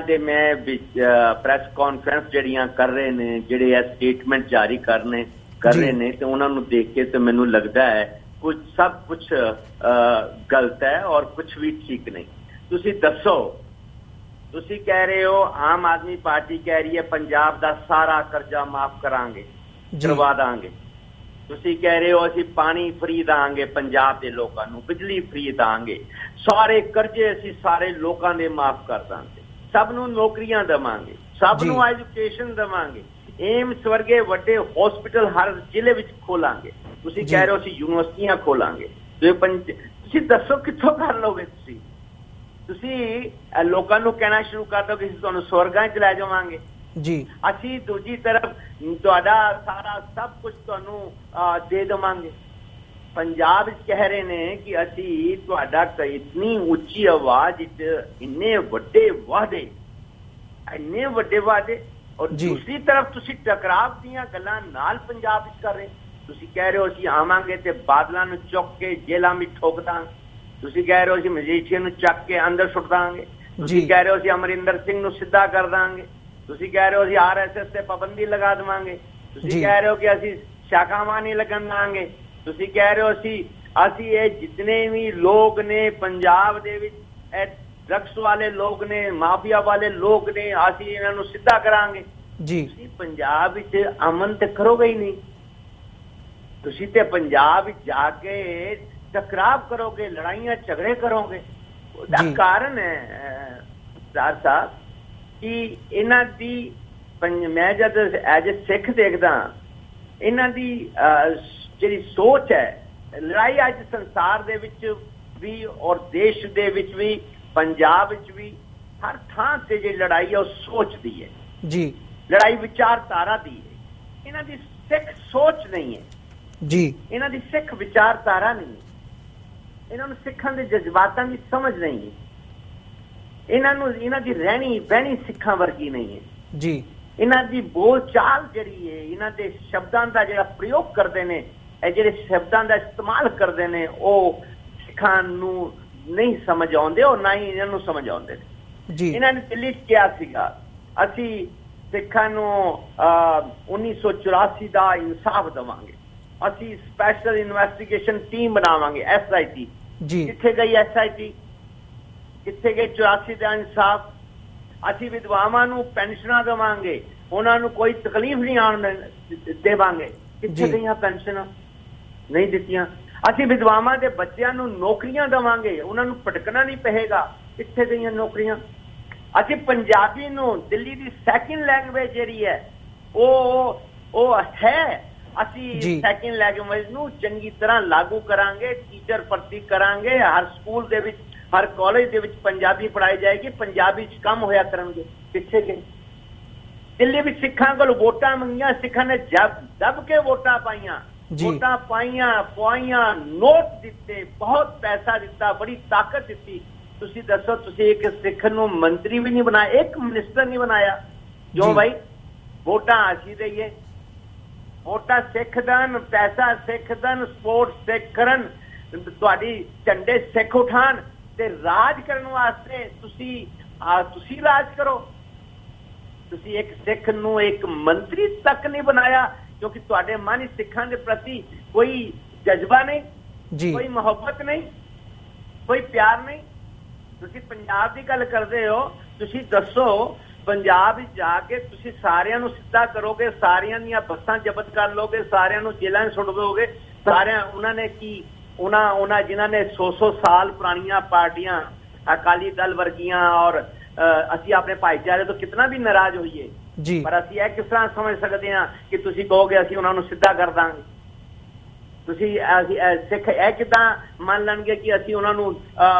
ਦੇ ਮੈਂ ਪ੍ਰੈਸ ਕਾਨਫਰੰਸ ਜਿਹੜੀਆਂ ਕਰ ਰਹੇ ਨੇ, ਜਿਹੜੇ ਇਹ ਸਟੇਟਮੈਂਟ ਜਾਰੀ ਕਰ ਰਹੇ ਨੇ, ਤੇ ਉਹਨਾਂ ਨੂੰ ਦੇਖ ਕੇ ਤੇ ਮੈਨੂੰ ਲੱਗਦਾ ਹੈ ਸਭ ਕੁਝ ਗਲਤ ਹੈ ਔਰ ਕੁਝ ਵੀ ਠੀਕ ਨਹੀਂ। ਤੁਸੀਂ ਦੱਸੋ, ਤੁਸੀਂ ਕਹਿ ਰਹੇ ਹੋ ਆਮ ਆਦਮੀ ਪਾਰਟੀ ਕਹਿ ਰਹੀ ਹੈ ਪੰਜਾਬ ਦਾ ਸਾਰਾ ਕਰਜ਼ਾ ਮਾਫ ਕਰਾਂਗੇ, ਕਰਵਾ ਦਾਂਗੇ। ਤੁਸੀਂ ਕਹਿ ਰਹੇ ਹੋ ਅਸੀਂ ਪਾਣੀ ਫ੍ਰੀ ਦਾਂਗੇ ਪੰਜਾਬ ਦੇ ਲੋਕਾਂ ਨੂੰ, ਬਿਜਲੀ ਫ੍ਰੀ ਦਾਂਗੇ, ਸਾਰੇ ਕਰਜ਼ੇ ਅਸੀਂ ਸਾਰੇ ਲੋਕਾਂ ਦੇ ਮਾਫ ਕਰ ਦਾਂਗੇ, ਸਭ ਨੂੰ ਨੌਕਰੀਆਂ ਦੇਵਾਂਗੇ, ਸਭ ਨੂੰ ਐਜੂਕੇਸ਼ਨ ਦੇਵਾਂਗੇ, ਏਮਸ ਵਰਗੇ ਵੱਡੇ ਹਸਪੀਟਲ ਹਰ ਜ਼ਿਲ੍ਹੇ ਵਿੱਚ ਖੋਲਾਂਗੇ। ਤੁਸੀਂ ਕਹਿ ਰਹੇ ਹੋ ਅਸੀਂ ਯੂਨੀਵਰਸਿਟੀਆਂ ਖੋਲਾਂਗੇ। ਤੁਸੀਂ ਦੱਸੋ ਕਿੱਥੋਂ ਕਰ ਲਓਗੇ? ਤੁਸੀਂ ਲੋਕਾਂ ਨੂੰ ਕਹਿਣਾ ਸ਼ੁਰੂ ਕਰ ਦਿਓ ਕਿ ਅਸੀਂ ਤੁਹਾਨੂੰ ਸਵਰਗਾਂ 'ਚ ਲੈ ਜਾਵਾਂਗੇ ਜੀ, ਅਸੀਂ ਦੂਜੀ ਤਰਫ ਤੁਹਾਡਾ ਸਾਰਾ ਸਭ ਕੁਝ ਤੁਹਾਨੂੰ ਦੇ ਦੇਵਾਂਗੇ। ਪੰਜਾਬ ਵਿੱਚ ਕਹਿ ਰਹੇ ਨੇ ਕਿ ਅਸੀਂ ਤੁਹਾਡਾ ਇਤਨੀ ਉੱਚੀ ਆਵਾਜ਼ ਵਿੱਚ ਇੰਨੇ ਵੱਡੇ ਵਾਅਦੇ ਔਰ ਦੂਸਰੀ ਤਰਫ ਤੁਸੀਂ ਟਕਰਾਵ ਦੀਆਂ ਗੱਲਾਂ ਨਾਲ ਪੰਜਾਬ ਵਿੱਚ ਕਰ ਰਹੇ। ਤੁਸੀਂ ਕਹਿ ਰਹੇ ਹੋ ਅਸੀਂ ਆਵਾਂਗੇ ਤੇ ਬਾਦਲਾਂ ਨੂੰ ਚੁੱਕ ਕੇ ਜੇਲ੍ਹਾਂ ਵਿੱਚ ਠੋਕ ਦਾਂਗੇ। ਤੁਸੀਂ ਕਹਿ ਰਹੇ ਹੋ ਅਸੀਂ ਮਜੀਠੀਆ ਨੂੰ ਚੱਕ ਕੇ ਅੰਦਰ ਸੁੱਟ ਦਾਂਗੇ। ਤੁਸੀਂ ਕਹਿ ਰਹੇ ਹੋ ਅਸੀਂ ਅਮਰਿੰਦਰ ਸਿੰਘ ਨੂੰ ਸਿੱਧਾ ਕਰ ਦਾਂਗੇ। ਤੁਸੀਂ ਕਹਿ ਰਹੇ ਹੋ ਅਸੀਂ RSS ਤੇ ਪਾਬੰਦੀ ਲਗਾ ਦੇਵਾਂਗੇ। ਤੁਸੀਂ ਕਹਿ ਰਹੇ ਹੋ ਕਿ ਅਸੀਂ ਸ਼ਾਕਾਵਾਂ ਨਹੀਂ ਲੱਗਣ ਦਾਂਗੇ। ਤੁਸੀਂ ਕਹਿ ਰਹੇ ਹੋ ਅਸੀਂ ਇਹ ਜਿਤਨੇ ਵੀ ਲੋਕ ਨੇ ਪੰਜਾਬ ਦੇ ਵਿੱਚ ਇਹ ਡਰੱਗਸ ਵਾਲੇ ਲੋਕ ਨੇ, ਮਾਫੀਆ ਵਾਲੇ ਲੋਕ ਨੇ, ਅਸੀਂ ਇਹਨਾਂ ਨੂੰ ਸਿੱਧਾ ਕਰਾਂਗੇ ਜੀ। ਤੁਸੀਂ ਪੰਜਾਬ ਵਿੱਚ ਅਮਨ ਤੇ ਕਰੋਗੇ ਹੀ ਨਹੀਂ। ਤੁਸੀਂ ਤੇ ਪੰਜਾਬ ਵਿੱਚ ਜਾ ਕੇ ਟਕਰਾਵ ਕਰੋਗੇ, ਲੜਾਈਆਂ ਝਗੜੇ ਕਰੋਗੇ। ਉਹਦਾ ਕਾਰਨ ਹੈ ਸਰਦਾਰ ਸਾਹਿਬ ਕਿ ਇਹਨਾਂ ਦੀ, ਮੈਂ ਜਦ ਐਜ ਏ ਸਿੱਖ ਦੇਖਦਾ ਇਹਨਾਂ ਦੀ ਜਿਹੜੀ ਸੋਚ ਹੈ, ਲੜਾਈ ਅੱਜ ਸੰਸਾਰ ਦੇ ਵਿੱਚ ਵੀ ਔਰ ਦੇਸ਼ ਦੇ ਵਿੱਚ ਵੀ, ਪੰਜਾਬ ਵਿੱਚ ਵੀ, ਹਰ ਥਾਂ ਤੇ ਜਿਹੜੀ ਲੜਾਈ ਹੈ ਉਹ ਸੋਚ ਦੀ ਹੈ ਜੀ, ਲੜਾਈ ਵਿਚਾਰਧਾਰਾ ਦੀ ਹੈ। ਇਹਨਾਂ ਦੀ ਸਿੱਖ ਸੋਚ ਨਹੀਂ ਹੈ ਜੀ, ਇਹਨਾਂ ਦੀ ਸਿੱਖ ਵਿਚਾਰਧਾਰਾ ਨਹੀਂ ਹੈ, ਇਹਨਾਂ ਨੂੰ ਸਿੱਖਾਂ ਦੇ ਜਜ਼ਬਾਤਾਂ ਦੀ ਸਮਝ ਨਹੀਂ ਹੈ, ਇਹਨਾਂ ਦੀ ਰਹਿਣੀ ਬਹਿਣੀ ਸਿੱਖਾਂ ਵਰਗੀ ਨਹੀਂ ਹੈ ਜੀ। ਇਹਨਾਂ ਦੀ ਬੋਲ ਚਾਲ ਜਿਹੜੀ ਹੈ, ਇਹਨਾਂ ਦੇ ਸ਼ਬਦਾਂ ਦਾ ਜਿਹੜਾ ਪ੍ਰਯੋਗ ਕਰਦੇ ਨੇ, ਇਹ ਜਿਹੜੇ ਸ਼ਬਦਾਂ ਦਾ ਇਸਤੇਮਾਲ ਕਰਦੇ ਨੇ, ਉਹ ਸਿੱਖਾਂ ਨੂੰ ਨਹੀਂ ਸਮਝ ਆਉਂਦੇ ਔਰ ਨਾ ਹੀ ਇਹਨਾਂ ਨੂੰ ਸਮਝ ਆਉਂਦੇ ਨੇ ਜੀ। ਇਹਨਾਂ ਨੇ ਦਿੱਲੀ 'ਚ ਕਿਹਾ ਸੀਗਾ ਅਸੀਂ ਸਿੱਖਾਂ ਨੂੰ 1984 ਦਾ ਇਨਸਾਫ ਦੇਵਾਂਗੇ, ਅਸੀਂ ਸਪੈਸ਼ਲ ਇਨਵੈਸਟੀਗੇਸ਼ਨ ਟੀਮ ਬਣਾਵਾਂਗੇ, SIT ਜੀ। ਕਿੱਥੇ ਗਈ SIT? ਕਿੱਥੇ ਗਏ 84 ਦਾ ਇਨਸਾਫ? ਅਸੀਂ ਵਿਧਵਾਵਾਂ ਨੂੰ ਪੈਨਸ਼ਨਾਂ ਦੇਵਾਂਗੇ, ਉਹਨਾਂ ਨੂੰ ਕੋਈ ਤਕਲੀਫ ਨਹੀਂ ਆਉਣ ਦੇਵਾਂਗੇ। ਕਿੱਥੇ ਗਈਆਂ ਪੈਨਸ਼ਨਾਂ? ਨਹੀਂ ਦਿੱਤੀਆਂ। ਅਸੀਂ ਵਿਧਵਾਵਾਂ ਦੇ ਬੱਚਿਆਂ ਨੂੰ ਨੌਕਰੀਆਂ ਦੇਵਾਂਗੇ, ਉਹਨਾਂ ਨੂੰ ਭਟਕਣਾ ਨਹੀਂ ਪਏਗਾ। ਕਿੱਥੇ ਗਈਆਂ ਨੌਕਰੀਆਂ? ਅਸੀਂ ਪੰਜਾਬੀ ਨੂੰ, ਦਿੱਲੀ ਦੀ ਸੈਕਿੰਡ ਲੈਂਗੁਏਜ ਜਿਹੜੀ ਹੈ ਉਹ ਹੈ, ਅਸੀਂ ਸੈਕਿੰਡ ਲੈਂਗੁਏਜ ਨੂੰ ਚੰਗੀ ਤਰ੍ਹਾਂ ਲਾਗੂ ਕਰਾਂਗੇ, ਟੀਚਰ ਭਰਤੀ ਕਰਾਂਗੇ, ਹਰ ਸਕੂਲ ਦੇ ਵਿੱਚ, ਹਰ ਕਾਲਜ ਦੇ ਵਿੱਚ ਪੰਜਾਬੀ ਪੜ੍ਹਾਈ ਜਾਏਗੀ, ਪੰਜਾਬੀ 'ਚ ਕੰਮ ਹੋਇਆ ਕਰਨਗੇ। ਕਿੱਥੇ ਗਏ? ਦਿੱਲੀ ਵਿੱਚ ਸਿੱਖਾਂ ਕੋਲ ਵੋਟਾਂ ਮੰਗੀਆਂ, ਸਿੱਖਾਂ ਨੇ ਦਬ ਕੇ ਵੋਟਾਂ ਪਾਈਆਂ, ਪਵਾਈਆਂ, ਨੋਟ ਦਿੱਤੇ, ਬਹੁਤ ਪੈਸਾ ਦਿੱਤਾ, ਬੜੀ ਤਾਕਤ ਦਿੱਤੀ। ਤੁਸੀਂ ਦੱਸੋ, ਤੁਸੀਂ ਇੱਕ ਸਿੱਖ ਨੂੰ ਮੰਤਰੀ ਵੀ ਨਹੀਂ ਬਣਾਇਆ, ਇੱਕ ਮਿਨਿਸਟਰ ਨਹੀਂ ਬਣਾਇਆ। ਕਿਉਂ ਭਾਈ? ਵੋਟਾਂ ਅਸੀਂ ਦਈਏ, ਵੋਟਾਂ ਸਿੱਖ ਦੇਣ, ਪੈਸਾ ਸਿੱਖ ਦੇਣ, ਸਪੋਰਟ ਸਿੱਖ ਕਰਨ, ਤੁਹਾਡੀ ਝੰਡੇ ਸਿੱਖ ਉਠਾਣ ਤੇ ਰਾਜ ਕਰਨ ਵਾਸਤੇ ਤੁਸੀਂ ਰਾਜ ਕਰੋ। ਤੁਸੀਂ ਇੱਕ ਸਿੱਖ ਨੂੰ ਇੱਕ ਮੰਤਰੀ ਤੱਕ ਨਹੀਂ ਬਣਾਇਆ ਕਿਉਂਕਿ ਤੁਹਾਡੇ ਮਨ ਵਿੱਚ ਸਿੱਖਾਂ ਦੇ ਪ੍ਰਤੀ ਕੋਈ ਜਜ਼ਬਾ ਨਹੀਂ, ਕੋਈ ਮੁਹੱਬਤ ਨਹੀਂ, ਕੋਈ ਪਿਆਰ ਨਹੀਂ। ਤੁਸੀਂ ਪੰਜਾਬ ਦੀ ਗੱਲ ਕਰਦੇ ਹੋ, ਤੁਸੀਂ ਦੱਸੋ ਪੰਜਾਬ ਵਿੱਚ ਜਾ ਕੇ ਤੁਸੀਂ ਸਾਰਿਆਂ ਨੂੰ ਸਿੱਧਾ ਕਰੋਗੇ, ਸਾਰਿਆਂ ਦੀਆਂ ਬੱਸਾਂ ਜ਼ਬਤ ਕਰ ਲੋਗੇ, ਸਾਰਿਆਂ ਨੂੰ ਜੇਲ੍ਹਾਂ 'ਚ ਸੁੱਟ ਦੋਗੇ। ਸਾਰਿਆਂ ਉਹਨਾਂ ਨੇ ਕੀ, ਉਹਨਾਂ ਜਿਨ੍ਹਾਂ ਨੇ 100 ਸਾਲ ਪੁਰਾਣੀਆਂ ਪਾਰਟੀਆਂ, ਅਕਾਲੀ ਦਲ ਵਰਗੀਆਂ, ਔਰ ਅਸੀਂ ਆਪਣੇ ਭਾਈਚਾਰੇ ਤੋਂ ਕਿਤਨਾ ਵੀ ਨਾਰਾਜ਼ ਹੋਈਏ, ਜੀ। ਪਰ ਅਸੀਂ ਇਹ ਕਿਸ ਤਰ੍ਹਾਂ ਸਮਝ ਸਕਦੇ ਹਾਂ ਕਿ ਤੁਸੀਂ ਕਹੋਗੇ ਅਸੀਂ ਉਹਨਾਂ ਨੂੰ ਸਿੱਧਾ ਕਰ ਦਾਂਗੇ? ਤੁਸੀਂ ਸਿੱਖ ਇਹ ਕਿੱਦਾਂ ਮੰਨ ਲੈਣਗੇ ਕਿ ਅਸੀਂ ਉਹਨਾਂ ਨੂੰ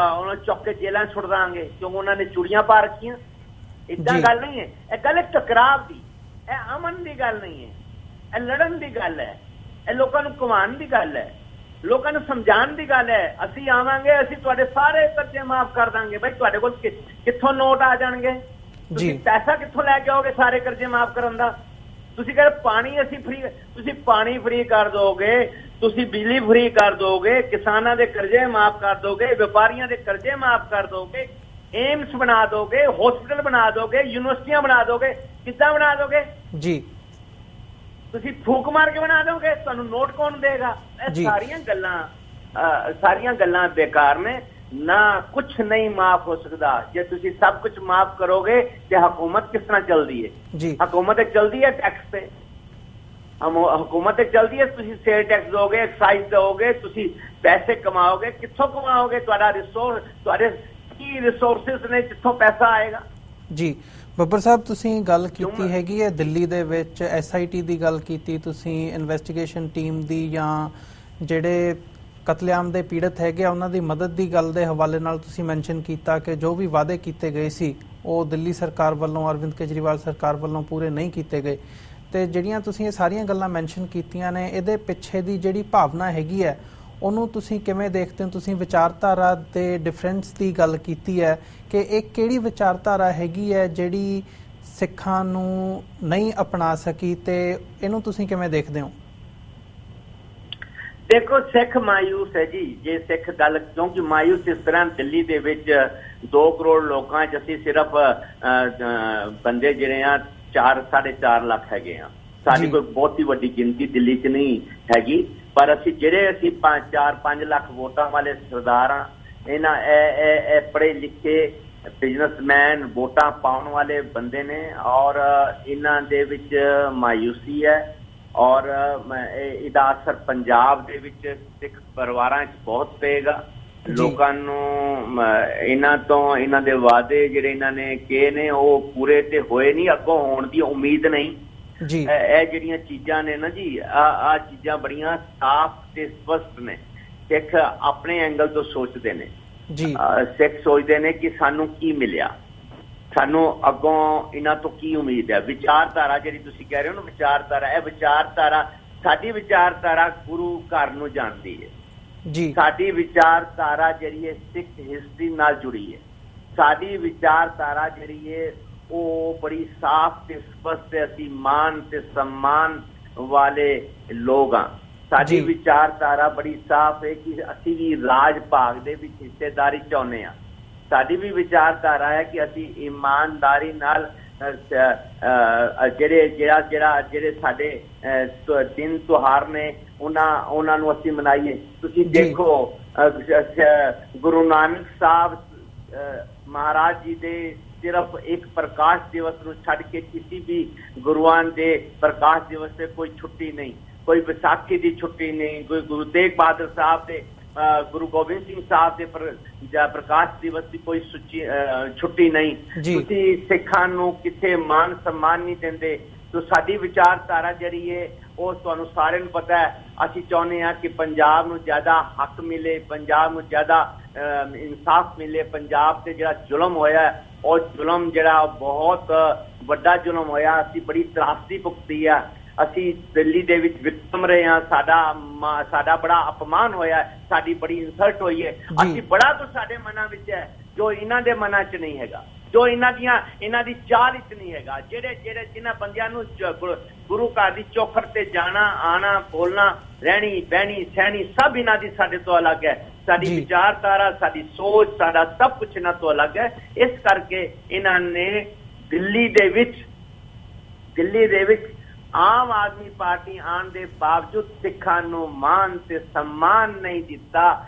ਚੁੱਕ ਕੇ ਜੇਲ੍ਹਾਂ ਸੁੱਟ ਦਾਂਗੇ ਕਿਉਂਕਿ ਉਹਨਾਂ ਨੇ ਚੂੜੀਆਂ ਪਾ ਰੱਖੀਆਂ? ਏਦਾਂ ਗੱਲ ਨਹੀਂ ਹੈ। ਇਹ ਗੱਲ ਹੈ ਟਕਰਾਵ ਦੀ, ਇਹ ਅਮਨ ਦੀ ਗੱਲ ਨਹੀਂ ਹੈ, ਇਹ ਲੜਨ ਦੀ ਗੱਲ ਹੈ, ਇਹ ਲੋਕਾਂ ਨੂੰ ਘੁਮਾਉਣ ਦੀ ਗੱਲ ਹੈ, ਲੋਕਾਂ ਨੂੰ ਸਮਝਾਉਣ ਦੀ ਗੱਲ ਹੈ। ਅਸੀਂ ਆਵਾਂਗੇ, ਅਸੀਂ ਤੁਹਾਡੇ ਸਾਰੇ ਕਰਜ਼ੇ ਮਾਫ ਕਰ ਦਾਂਗੇ। ਬਈ ਤੁਹਾਡੇ ਕੋਲ ਕਿੱਥੋਂ ਨੋਟ ਆ ਜਾਣਗੇ? ਤੁਸੀਂ ਪੈਸਾ ਕਿੱਥੋਂ ਲੈ ਕੇ ਆਓਗੇ ਸਾਰੇ ਕਰਜ਼ੇ ਮਾਫ ਕਰਨ ਦਾ? ਤੁਸੀਂ ਕਹਿੰਦੇ ਪਾਣੀ ਅਸੀਂ ਫ੍ਰੀ, ਤੁਸੀਂ ਪਾਣੀ ਫ੍ਰੀ ਕਰ ਦੋਗੇ, ਤੁਸੀਂ ਬਿਜਲੀ ਫ੍ਰੀ ਕਰ ਦੋਗੇ, ਕਿਸਾਨਾਂ ਦੇ ਕਰਜ਼ੇ ਮਾਫ ਕਰ ਦੋਗੇ, ਵਪਾਰੀਆਂ ਦੇ ਕਰਜ਼ੇ ਮਾਫ ਕਰ ਦੋਗੇ, ਏਮਸ ਬਣਾ ਦੋਗੇ, ਹਸਪੀਟਲ ਬਣਾ ਦੋਗੇ, ਯੂਨੀਵਰਸਿਟੀਆਂ ਬਣਾ ਦੋਗੇ। ਕਿੱਦਾਂ ਬਣਾ ਦੋਗੇ ਜੀ? ਤੁਸੀਂ ਫੂਕ ਮਾਰ ਕੇ ਬਣਾ ਦੋਗੇ? ਤੁਹਾਨੂੰ ਨੋਟ ਕੌਣ ਦੇਗਾ? ਇਹ ਸਾਰੀਆਂ ਗੱਲਾਂ ਬੇਕਾਰ ਨੇ। ਨਾ ਕੁਛ ਨਹੀਂ ਮਾਫ ਹੋ ਸਕਦਾ। ਜੇ ਤੁਸੀਂ ਸਭ ਕੁਝ ਮਾਫ ਕਰੋਗੇ ਤੇ ਹਕੂਮਤ ਕਿਸ ਤਰ੍ਹਾਂ ਚੱਲਦੀ ਹੈ? ਹਕੂਮਤ ਚੱਲਦੀ ਹੈ ਟੈਕਸ ਤੇ, ਹਕੂਮਤ ਚੱਲਦੀ ਹੈ। ਤੁਸੀਂ ਸੇਲ ਟੈਕਸ ਦੋਗੇ, ਐਕਸਾਈਜ਼ ਦੋਗੇ, ਤੁਸੀਂ ਪੈਸੇ ਕਮਾਓਗੇ, ਕਿੱਥੋਂ ਕਮਾਓਗੇ? ਤੁਹਾਡਾ ਤੁਹਾਡੇ ਕੀ ਰਿਸੋਰਸਿਸ ਨੇ ਜਿੱਥੋਂ ਪੈਸਾ ਆਏਗਾ? ਜੀ ਬੱਬਰ ਸਾਹਿਬ, ਤੁਸੀਂ ਗੱਲ ਕੀਤੀ ਹੈਗੀ ਹੈ ਦਿੱਲੀ ਦੇ ਵਿੱਚ SIT ਦੀ ਗੱਲ ਕੀਤੀ ਤੁਸੀਂ, ਇਨਵੈਸਟੀਗੇਸ਼ਨ ਟੀਮ ਦੀ, ਜਾਂ ਜਿਹੜੇ ਕਤਲੇਆਮ ਦੇ ਪੀੜਤ ਹੈਗੇ ਆ ਉਹਨਾਂ ਦੀ ਮਦਦ ਦੀ ਗੱਲ ਦੇ ਹਵਾਲੇ ਨਾਲ ਤੁਸੀਂ ਮੈਂਸ਼ਨ ਕੀਤਾ ਕਿ ਜੋ ਵੀ ਵਾਅਦੇ ਕੀਤੇ ਗਏ ਸੀ ਉਹ ਦਿੱਲੀ ਸਰਕਾਰ ਵੱਲੋਂ, ਅਰਵਿੰਦ ਕੇਜਰੀਵਾਲ ਸਰਕਾਰ ਵੱਲੋਂ ਪੂਰੇ ਨਹੀਂ ਕੀਤੇ ਗਏ। ਤੇ ਜਿਹੜੀਆਂ ਤੁਸੀਂ ਇਹ ਸਾਰੀਆਂ ਗੱਲਾਂ ਮੈਂਸ਼ਨ ਕੀਤੀਆਂ ਨੇ, ਇਹਦੇ ਪਿੱਛੇ ਦੀ ਜਿਹੜੀ ਭਾਵਨਾ ਹੈਗੀ ਹੈ ਉਹਨੂੰ ਤੁਸੀਂ ਕਿਵੇਂ ਦੇਖਦੇ ਹੋ? ਤੁਸੀਂ ਵਿਚਾਰਧਾਰਾ ਦੇ ਡਿਫਰੈਂਸ ਦੀ ਗੱਲ ਕੀਤੀ ਹੈ ਕਿ ਇਹ ਕਿਹੜੀ ਵਿਚਾਰਧਾਰਾ ਹੈਗੀ ਹੈ ਜਿਹੜੀ ਸਿੱਖਾਂ ਨੂੰ ਨਹੀਂ ਅਪਣਾ ਸਕੀ, ਤੇ ਇਹਨੂੰ ਤੁਸੀਂ ਕਿਵੇਂ ਦੇਖਦੇ ਹੋ? ਦੇਖੋ, ਸਿੱਖ ਮਾਯੂਸ ਹੈ ਜੀ। ਜੇ ਸਿੱਖ ਗੱਲ, ਕਿਉਂਕਿ ਮਾਯੂਸ ਇਸ ਤਰ੍ਹਾਂ ਦਿੱਲੀ ਦੇ ਵਿੱਚ 2 ਕਰੋੜ ਲੋਕਾਂ 'ਚ ਅਸੀਂ ਸਿਰਫ ਬੰਦੇ ਜਿਹੜੇ ਆ 4-4.5 ਲੱਖ ਹੈਗੇ ਆ। ਸਾਡੀ ਕੋਈ ਬਹੁਤੀ ਵੱਡੀ ਗਿਣਤੀ ਦਿੱਲੀ 'ਚ ਨਹੀਂ ਹੈਗੀ, ਪਰ ਅਸੀਂ 4-5 ਲੱਖ ਵੋਟਾਂ ਵਾਲੇ ਸਰਦਾਰ ਆ। ਇਹਨਾਂ ਇਹ ਪੜ੍ਹੇ ਲਿਖੇ ਬਿਜ਼ਨਸਮੈਨ ਵੋਟਾਂ ਪਾਉਣ ਵਾਲੇ ਬੰਦੇ ਨੇ, ਔਰ ਇਹਨਾਂ ਦੇ ਵਿੱਚ ਮਾਯੂਸੀ ਹੈ। ਔਰ ਇਹਦਾ ਅਸਰ ਪੰਜਾਬ ਦੇ ਵਿੱਚ ਸਿੱਖ ਪਰਿਵਾਰਾਂ 'ਚ ਬਹੁਤ ਪਏਗਾ। ਲੋਕਾਂ ਨੂੰ ਇਹਨਾਂ ਦੇ ਵਾਅਦੇ ਜਿਹੜੇ ਇਹਨਾਂ ਨੇ ਕਿਹਾ ਨੇ ਉਹ ਪੂਰੇ ਤੇ ਹੋਏ ਨਹੀਂ, ਅੱਗੋਂ ਹੋਣ ਦੀ ਉਮੀਦ ਨਹੀਂ। ਇਹ ਜਿਹੜੀਆਂ ਚੀਜ਼ਾਂ ਨੇ ਨਾ ਜੀ, ਆ ਚੀਜ਼ਾਂ ਬੜੀਆਂ ਸਾਫ਼ ਤੇ ਸਪਸ਼ਟ ਨੇ। ਸਿੱਖ ਆਪਣੇ ਐਂਗਲ ਤੋਂ ਸੋਚਦੇ ਨੇ। ਸਿੱਖ ਸੋਚਦੇ ਨੇ ਕਿ ਸਾਨੂੰ ਕੀ ਮਿਲਿਆ, ਸਾਨੂੰ ਅੱਗੋਂ ਇਹਨਾਂ ਤੋਂ ਕੀ ਉਮੀਦ ਹੈ। ਵਿਚਾਰਧਾਰਾ ਜਿਹੜੀ ਤੁਸੀਂ ਕਹਿ ਰਹੇ ਹੋ ਨਾ, ਵਿਚਾਰਧਾਰਾ, ਇਹ ਵਿਚਾਰਧਾਰਾ, ਸਾਡੀ ਵਿਚਾਰਧਾਰਾ ਗੁਰੂ ਘਰ ਨੂੰ ਜਾਣਦੀ ਹੈ ਜੀ। ਸਾਡੀ ਵਿਚਾਰਧਾਰਾ ਜਿਹੜੀ ਹੈ ਸਿੱਖ ਹਿਸਟਰੀ ਨਾਲ ਜੁੜੀ ਹੈ। ਸਾਡੀ ਵਿਚਾਰਧਾਰਾ ਜਿਹੜੀ ਹੈ ਉਹ ਬੜੀ ਸਾਫ਼ ਤੇ ਸਪਸ਼ਟ ਹੈ। ਅਸੀਂ ਮਾਨ ਤੇ ਸਨਮਾਨ ਵਾਲੇ ਲੋਕ ਹਾਂ। ਸਾਡੀ ਵਿਚਾਰਧਾਰਾ ਬੜੀ ਸਾਫ਼ ਹੈ ਕਿ ਅਸੀਂ ਵੀ ਰਾਜ ਭਾਗ ਦੇ ਵਿੱਚ ਹਿੱਸੇਦਾਰੀ ਚਾਹੁੰਦੇ ਹਾਂ। ਸਾਡੀ ਵੀ ਵਿਚਾਰਧਾਰਾ ਹੈ ਕਿ ਅਸੀਂ ਇਮਾਨਦਾਰੀ ਨਾਲ ਜਿਹੜੇ ਸਾਡੇ ਦਿਨ ਤਿਉਹਾਰ ਨੇ ਉਹਨਾਂ ਨੂੰ ਅਸੀਂ ਮਨਾਈਏ। ਤੁਸੀਂ ਦੇਖੋ, ਗੁਰੂ ਨਾਨਕ ਸਾਹਿਬ ਮਹਾਰਾਜ ਜੀ ਦੇ ਸਿਰਫ ਇੱਕ ਪ੍ਰਕਾਸ਼ ਦਿਵਸ ਨੂੰ ਛੱਡ ਕੇ ਕਿਸੇ ਵੀ ਗੁਰੂਆਂ ਦੇ ਪ੍ਰਕਾਸ਼ ਦਿਵਸ ਤੇ ਕੋਈ ਛੁੱਟੀ ਨਹੀਂ, ਕੋਈ ਵਿਸਾਖੀ ਦੀ ਛੁੱਟੀ ਨਹੀਂ, ਕੋਈ ਗੁਰੂ ਤੇਗ ਬਹਾਦਰ ਸਾਹਿਬ ਦੇ, ਗੁਰੂ ਗੋਬਿੰਦ ਸਿੰਘ ਸਾਹਿਬ ਦੇ ਪ੍ਰਕਾਸ਼ ਦਿਵਸ ਦੀ ਕੋਈ ਛੁੱਟੀ ਨਹੀਂ। ਤੁਸੀਂ ਸਿੱਖਾਂ ਨੂੰ ਕਿਤੇ ਮਾਨ ਸਨਮਾਨ ਨਹੀਂ ਦਿੰਦੇ। तो साडी विचारधारा जिहड़ी है वो तुहानूं सारिआं नूं पता है। असीं चाहुंदे हां कि पंजाब नूं ज़्यादा हक मिले, पंजाब नूं ज़्यादा इंसाफ मिले। पंजाब ते जिहड़ा जुल्म होया और जुल्म जिहड़ा बहुत वड्डा जुल्म होया, असीं बड़ी त्रासदी भुगती है। असीं दिल्ली दे विच विकम रहे हां, साडा बड़ा अपमान होया, साडी बड़ी इंसल्ट होई है। असीं बड़ा कुछ साडे मनां विच है जो इन्हां दे मनां च नहीं हैगा, जो इन्हां दी चाल विच नहीं हैगा। जेड़े जिन्हां बंदियां नूं गुरु घर दी चौखट ते जाना आना बोलना रहनी बहनी सहनी सब इन्हां दी साडे तो अलग है। साडी विचारधारा, साडी सोच, साडा सब कुछ इन्हां तो अलग है। इस करके इन्हां ने दिल्ली दे विच आम आदमी पार्टी आने के बावजूद सिखां नूं मान ते सम्मान नहीं दिता।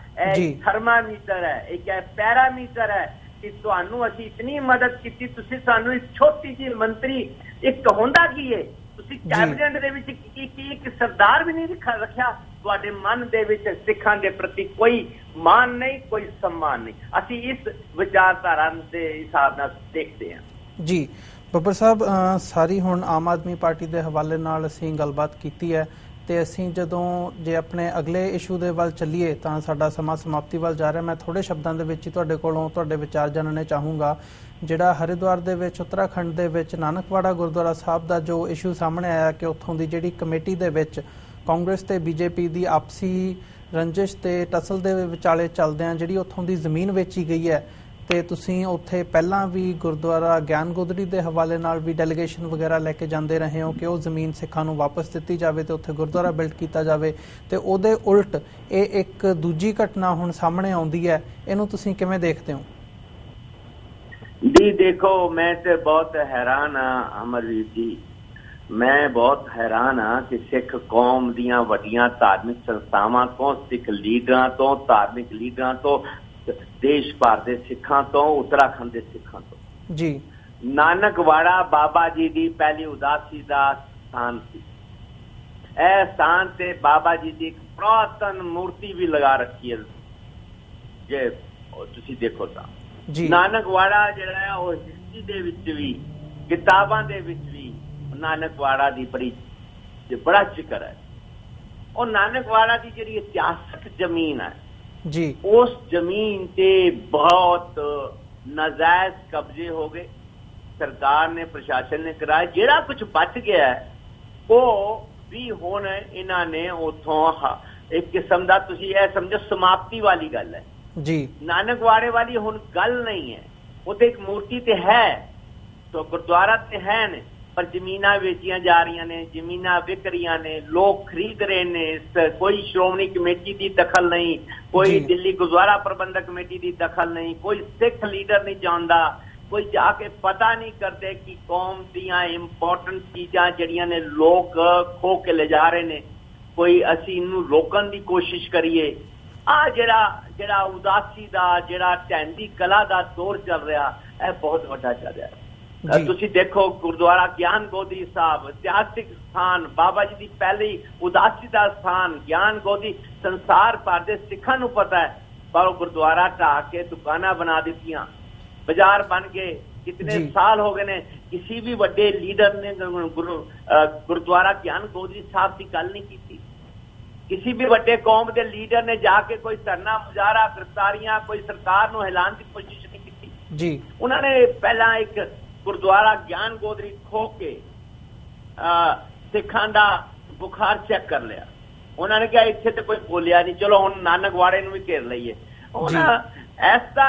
थर्मामीटर है, एक पैरामीटर है कि तुहानू असीं इतनी मदद की, तुसीं सानू एक छोटी जी मंत्री एक होंदा की है, तुसीं कैबिनेट दे विच एक सरदार भी नहीं रखा। तुहाडे मन दे विच सिखां दे प्रति कोई मान नहीं, कोई सम्मान नहीं। असीं इस विचारधारा दे हिसाब नाल देखते हैं। जी ਬੱਬਰ ਸਾਹਿਬ, ਸਾਰੀ ਹੁਣ ਆਮ ਆਦਮੀ ਪਾਰਟੀ ਦੇ ਹਵਾਲੇ ਨਾਲ ਅਸੀਂ ਗੱਲਬਾਤ ਕੀਤੀ ਹੈ ਤੇ ਅਸੀਂ ਜਦੋਂ ਜੇ ਆਪਣੇ ਅਗਲੇ ਇਸ਼ੂ ਦੇ ਵੱਲ ਚੱਲੀਏ ਤਾਂ ਸਾਡਾ ਸਮਾਂ ਸਮਾਪਤੀ ਵੱਲ ਜਾ ਰਿਹਾ। ਮੈਂ ਥੋੜੇ ਸ਼ਬਦਾਂ ਦੇ ਵਿੱਚ ਹੀ ਤੁਹਾਡੇ ਕੋਲੋਂ ਤੁਹਾਡੇ ਵਿਚਾਰ ਜਾਣਨੇ ਚਾਹੂੰਗਾ। ਜਿਹੜਾ ਹਰਿਦੁਆਰ ਦੇ ਵਿੱਚ ਉੱਤਰਾਖੰਡ ਦੇ ਵਿੱਚ ਨਾਨਕਵਾੜਾ ਗੁਰਦੁਆਰਾ ਸਾਹਿਬ ਦਾ ਜੋ ਇਸ਼ੂ ਸਾਹਮਣੇ ਆਇਆ ਕਿ ਉੱਥੋਂ ਦੀ ਜਿਹੜੀ ਕਮੇਟੀ ਦੇ ਵਿੱਚ ਕਾਂਗਰਸ ਤੇ ਬੀਜੇਪੀ ਦੀ ਆਪਸੀ ਰੰਜਿਸ਼ ਤੇ ਟਸਲ ਦੇ ਵਿਚਾਲੇ ਚੱਲਦਿਆਂ ਜਿਹੜੀ ਉੱਥੋਂ ਦੀ ਜ਼ਮੀਨ ਵੇਚੀ ਗਈ ਹੈ ਤੇ ਤੁਸੀਂ ਉੱਥੇ ਪਹਿਲਾਂ ਵੀ ਗੁਰਦੁਆਰਾ ਗਿਆਨ ਗੋਦੜੀ ਦੇ ਹਵਾਲੇ ਨਾਲ ਵੀ ਡੈਲੀਗੇਸ਼ਨ ਵਗੈਰਾ ਲੈ ਕੇ ਜਾਂਦੇ ਰਹੇ ਹੋ ਕਿ ਉਹ ਜ਼ਮੀਨ ਸਿੱਖਾਂ ਨੂੰ ਵਾਪਸ ਦਿੱਤੀ ਜਾਵੇ ਤੇ ਉੱਥੇ ਗੁਰਦੁਆਰਾ ਬਿਲਡ ਕੀਤਾ ਜਾਵੇ, ਤੇ ਉਹਦੇ ਉਲਟ ਇਹ ਇੱਕ ਦੂਜੀ ਘਟਨਾ ਹੁਣ ਸਾਹਮਣੇ ਆਉਂਦੀ ਹੈ। ਇਹਨੂੰ ਤੁਸੀਂ ਕਿਵੇਂ ਦੇਖਦੇ ਹੋ? ਜੀ ਦੇਖੋ, ਮੈਂ ਤੇ ਬਹੁਤ ਹੈਰਾਨ ਹਾਂ ਅਮਰਵੀਰ ਜੀ, ਮੈਂ ਬਹੁਤ ਹੈਰਾਨ ਹਾਂ ਕਿ ਸਿੱਖ ਕੌਮ ਦੀਆਂ ਵੱਡੀਆਂ ਧਾਰਮਿਕ ਸੰਸਥਾਵਾਂ ਤੋਂ, ਸਿੱਖ ਲੀਡਰਾਂ ਤੋਂ, ਧਾਰਮਿਕ ਲੀਡਰਾਂ ਤੋਂ, ਦੇਸ਼ ਭਰ ਦੇ ਸਿੱਖਾਂ ਤੋਂ, ਉੱਤਰਾਖੰਡ ਦੇ ਸਿੱਖਾਂ ਤੋਂ ਜੀ ਨਾਨਕਵਾੜਾ ਬਾਬਾ ਜੀ ਦੀ ਪਹਿਲੀ ਉਦਾਸੀ ਦਾ ਸਥਾਨ ਸੀ। ਇਹ ਸਥਾਨ ਤੇ ਬਾਬਾ ਜੀ ਦੀ ਇੱਕ ਪੁਰਾਤਨ ਮੂਰਤੀ ਵੀ ਲਗਾ ਰੱਖੀ ਹੈ, ਜੇ ਤੁਸੀਂ ਦੇਖੋ ਤਾਂ ਨਾਨਕਵਾੜਾ ਜਿਹੜਾ ਹੈ ਉਹ ਹਿਸਟਰੀ ਦੇ ਵਿੱਚ ਵੀ, ਕਿਤਾਬਾਂ ਦੇ ਵਿੱਚ ਵੀ ਨਾਨਕਵਾੜਾ ਦੀ ਬੜਾ ਜ਼ਿਕਰ ਹੈ। ਉਹ ਨਾਨਕਵਾੜਾ ਦੀ ਜਿਹੜੀ ਇਤਿਹਾਸਕ ਜ਼ਮੀਨ ਹੈ जी उस जमीन से बहुत नाजायज कब्जे हो गए, सरकार ने, प्रशासन ने कराया। जेड़ा कुछ बच गया है वो भी हुण इन्हां ने उथों एक किस्म दा तुसीं इह समझो समाप्ति वाली गल है जी। नानकवाड़े वाली हुण गल नहीं है, उत्थे एक मूर्ति ते है, तो गुरुद्वारा ते है ने, पर जमीना वेचियां जा रही ने, जमीना विक रही ने, लोग खरीद रहे ने। कोई श्रोमणी कमेटी की दखल नहीं, कोई दिल्ली गुरुद्वारा प्रबंधक कमेटी की दखल नहीं, कोई सिख लीडर नहीं जानता, कोई जाके पता नहीं करते कि कौम दियां इंपोर्टेंट चीज़ां जड़ियां ने लोग खो के ले जा रहे ने, कोई असीं इनू रोकण की कोशिश करिए। जेड़ा उदासी दा, जेड़ा ढैंदी कला दा दौर चल रहा है, बहुत वड्डा चल रहा है। ਤੁਸੀਂ ਦੇਖੋ ਗੁਰਦੁਆਰਾ ਗਿਆਨ ਗੋਦੀ ਸਾਹਿਬ, ਇਤਿਹਾਸਿਕ ਸਥਾਨ, ਬਾਬਾ ਜੀ ਦੀ ਪਹਿਲੀ ਉਦਾਸੀ ਦਾ ਸਥਾਨ ਗਿਆਨ ਗੋਦੀ, ਸੰਸਾਰ ਭਰ ਦੇ ਸਿੱਖਾਂ ਨੂੰ ਪਤਾ ਹੈ, ਪਰ ਉਹ ਗੁਰਦੁਆਰਾ ਢਾਹ ਕੇ ਦੁਕਾਨਾਂ ਬਣਾ ਦਿੱਤੀਆਂ, ਬਾਜ਼ਾਰ ਬਣ ਗਏ। ਕਿਤਨੇ ਸਾਲ ਹੋ ਗਏ ਨੇ ਕਿਸੇ ਵੀ ਵੱਡੇ ਲੀਡਰ ਨੇ ਗੁਰਦੁਆਰਾ ਗਿਆਨ ਗੋਦੀ ਸਾਹਿਬ ਦੀ ਗੱਲ ਨਹੀਂ ਕੀਤੀ। ਕਿਸੇ ਵੀ ਵੱਡੇ ਕੌਮ ਦੇ ਲੀਡਰ ਨੇ ਜਾ ਕੇ ਕੋਈ ਧਰਨਾ ਮੁਜ਼ਾਹਰਾ, ਗ੍ਰਿਫਤਾਰੀਆਂ, ਕੋਈ ਸਰਕਾਰ ਨੂੰ ਹਿਲਾਉਣ ਦੀ ਕੋਸ਼ਿਸ਼ ਨਹੀਂ ਕੀਤੀ ਜੀ। ਉਹਨਾਂ ਨੇ ਪਹਿਲਾਂ ਇੱਕ ਗੁਰਦੁਆਰਾ ਗਿਆਨ ਗੋਦੜੀ ਖੋ ਕੇ ਸਿੱਖਾਂ ਦਾ ਬੁਖਾਰ ਚੈੱਕ ਕਰ ਲਿਆ। ਉਹਨਾਂ ਨੇ ਕਿਹਾ ਇੱਥੇ ਤੇ ਕੋਈ ਬੋਲਿਆ ਨਹੀਂ, ਚਲੋ ਹੁਣ ਨਾਨਕਵਾੜੇ ਨੂੰ ਵੀ ਘੇਰ ਲਈਏ। ਹੁਣ ਐਸਾ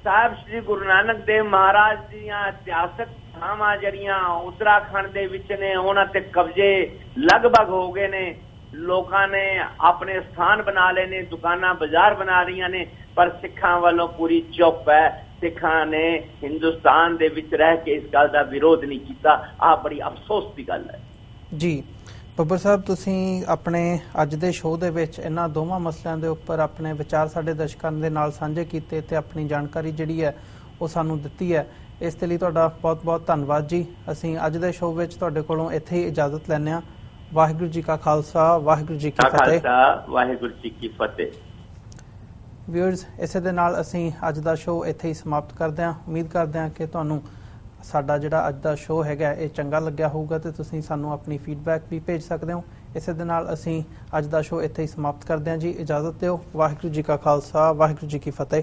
ਸਾਹਿਬ ਸ਼੍ਰੀ ਗੁਰੂ ਨਾਨਕ ਦੇਵ ਮਹਾਰਾਜ ਦੀਆਂ ਇਤਿਹਾਸਕ ਥਾਵਾਂ ਜਿਹੜੀਆਂ ਉੱਤਰਾਖੰਡ ਦੇ ਵਿੱਚ ਨੇ, ਉਹਨਾਂ ਤੇ ਕਬਜ਼ੇ ਲਗਭਗ ਹੋ ਗਏ ਨੇ। ਲੋਕਾਂ ਨੇ ਆਪਣੇ ਸਥਾਨ ਬਣਾ ਲਏ ਨੇ, ਦੁਕਾਨਾਂ ਬਾਜ਼ਾਰ ਬਣਾ ਰਹੀਆਂ ਨੇ, ਪਰ ਸਿੱਖਾਂ ਵੱਲੋਂ ਪੂਰੀ ਚੁੱਪ ਹੈ। ਸਿੱਖਾਂ ਨੇ ਹਿੰਦੁਸਤਾਨ ਦੇ ਵਿੱਚ ਰਹਿ ਕੇ ਇਸ ਗੱਲ ਦਾ ਵਿਰੋਧ ਨਹੀਂ ਕੀਤਾ। ਆਹ ਬੜੀ ਅਫਸੋਸ ਦੀ ਗੱਲ ਹੈ ਜੀ। ਬੱਬਰ ਸਾਹਿਬ, ਤੁਸੀਂ ਆਪਣੇ ਅੱਜ ਦੇ ਸ਼ੋਅ ਦੇ ਵਿੱਚ ਇਹਨਾਂ ਦੋਵਾਂ ਮਸਲਿਆਂ ਦੇ ਉੱਪਰ ਆਪਣੇ ਵਿਚਾਰ ਸਾਡੇ ਦਰਸ਼ਕਾਂ ਦੇ ਨਾਲ ਸਾਂਝੇ ਕੀਤੇ ਤੇ ਆਪਣੀ ਜਾਣਕਾਰੀ ਜਿਹੜੀ ਹੈ ਉਹ ਸਾਨੂੰ ਦਿੱਤੀ ਹੈ। ਇਸ ਦੇ ਲਈ ਤੁਹਾਡਾ ਬਹੁਤ ਬਹੁਤ ਧੰਨਵਾਦ ਜੀ। ਅਸੀਂ ਅੱਜ ਦੇ ਸ਼ੋਅ ਵਿੱਚ ਤੁਹਾਡੇ ਕੋਲੋਂ ਇੱਥੇ ਹੀ ਇਜਾਜ਼ਤ ਲੈਂਦੇ ਹਾਂ। ਵਾਹਿਗੁਰੂ ਜੀ ਕਾ ਖਾਲਸਾ, ਵਾਹਿਗੁਰੂ ਜੀ ਕੀ ਫਤਿਹ। ਵਾਹਿਗੁਰੂ ਜੀ ਕੀ ਫਤਿਹ। ਵਿਊਅਰਸ, ਇਸੇ ਦੇ ਨਾਲ ਅਸੀਂ ਅੱਜ ਦਾ ਸ਼ੋਅ ਇੱਥੇ ਹੀ ਸਮਾਪਤ ਕਰਦੇ ਹਾਂ। ਉਮੀਦ ਕਰਦੇ ਹਾਂ ਕਿ ਤੁਹਾਨੂੰ ਸਾਡਾ ਜਿਹੜਾ ਅੱਜ ਦਾ ਸ਼ੋਅ ਹੈਗਾ ਇਹ ਚੰਗਾ ਲੱਗਿਆ ਹੋਊਗਾ ਤੇ ਤੁਸੀਂ ਸਾਨੂੰ ਆਪਣੀ ਫੀਡਬੈਕ ਵੀ ਭੇਜ ਸਕਦੇ ਹੋ। ਇਸੇ ਦੇ ਨਾਲ ਅਸੀਂ ਅੱਜ ਦਾ ਸ਼ੋਅ ਇੱਥੇ ਹੀ ਸਮਾਪਤ ਕਰਦੇ ਹਾਂ ਜੀ। ਇਜਾਜ਼ਤ ਦਿਓ। ਵਾਹਿਗੁਰੂ ਜੀ ਕਾ ਖਾਲਸਾ, ਵਾਹਿਗੁਰੂ ਜੀ ਕੀ ਫਤਿਹ।